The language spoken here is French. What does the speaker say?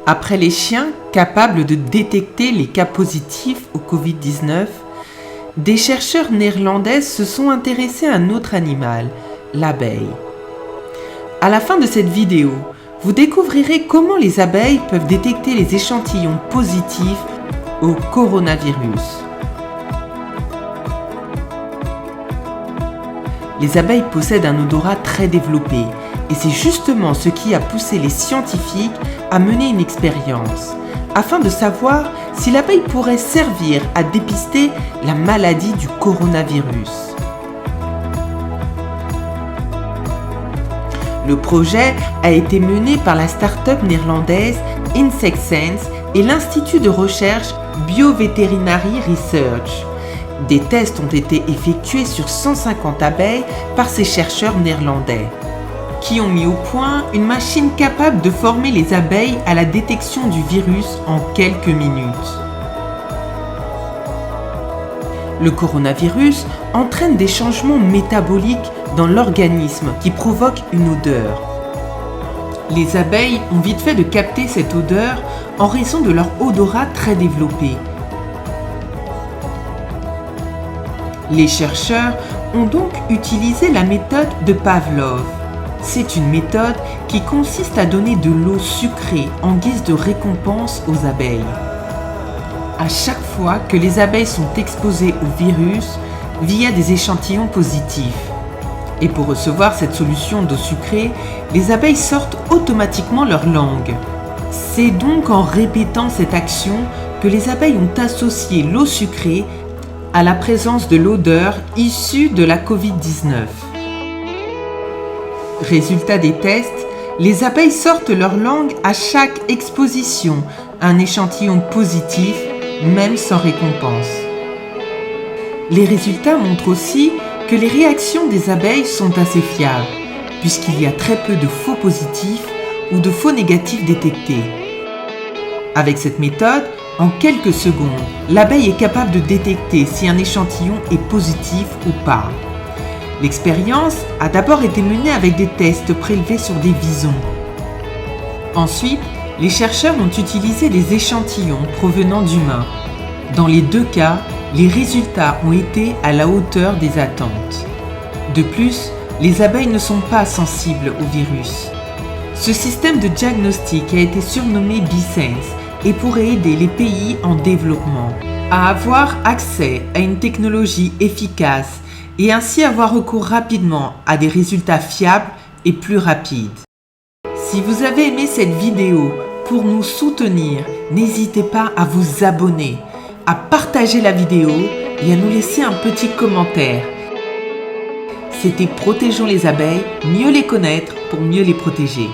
Après les chiens capables de détecter les cas positifs au Covid-19, des chercheurs néerlandais se sont intéressés à un autre animal, l'abeille. À la fin de cette vidéo, vous découvrirez comment les abeilles peuvent détecter les échantillons positifs au coronavirus. Les abeilles possèdent un odorat très développé et c'est justement ce qui a poussé les scientifiques à mener une expérience afin de savoir si l'abeille pourrait servir à dépister la maladie du coronavirus. Le projet a été mené par la start-up néerlandaise InsectSense et l'Institut de recherche Bioveterinary Research. Des tests ont été effectués sur 150 abeilles par ces chercheurs néerlandais, qui ont mis au point une machine capable de former les abeilles à la détection du virus en quelques minutes. Le coronavirus entraîne des changements métaboliques dans l'organisme qui provoquent une odeur. Les abeilles ont vite fait de capter cette odeur en raison de leur odorat très développé. Les chercheurs ont donc utilisé la méthode de Pavlov. C'est une méthode qui consiste à donner de l'eau sucrée en guise de récompense aux abeilles. À chaque fois que les abeilles sont exposées au virus via des échantillons positifs. Et pour recevoir cette solution d'eau sucrée, les abeilles sortent automatiquement leur langue. C'est donc en répétant cette action que les abeilles ont associé l'eau sucrée à la présence de l'odeur issue de la Covid-19. Résultat des tests, les abeilles sortent leur langue à chaque exposition à un échantillon positif, même sans récompense. Les résultats montrent aussi que les réactions des abeilles sont assez fiables, puisqu'il y a très peu de faux positifs ou de faux négatifs détectés. Avec cette méthode, en quelques secondes, l'abeille est capable de détecter si un échantillon est positif ou pas. L'expérience a d'abord été menée avec des tests prélevés sur des visons. Ensuite, les chercheurs ont utilisé des échantillons provenant d'humains. Dans les deux cas, les résultats ont été à la hauteur des attentes. De plus, les abeilles ne sont pas sensibles au virus. Ce système de diagnostic a été surnommé BeeSense et pourrait aider les pays en développement à avoir accès à une technologie efficace et ainsi avoir recours rapidement à des résultats fiables et plus rapides. Si vous avez aimé cette vidéo, pour nous soutenir, n'hésitez pas à vous abonner, à partager la vidéo et à nous laisser un petit commentaire. C'était Protégeons les abeilles, mieux les connaître pour mieux les protéger.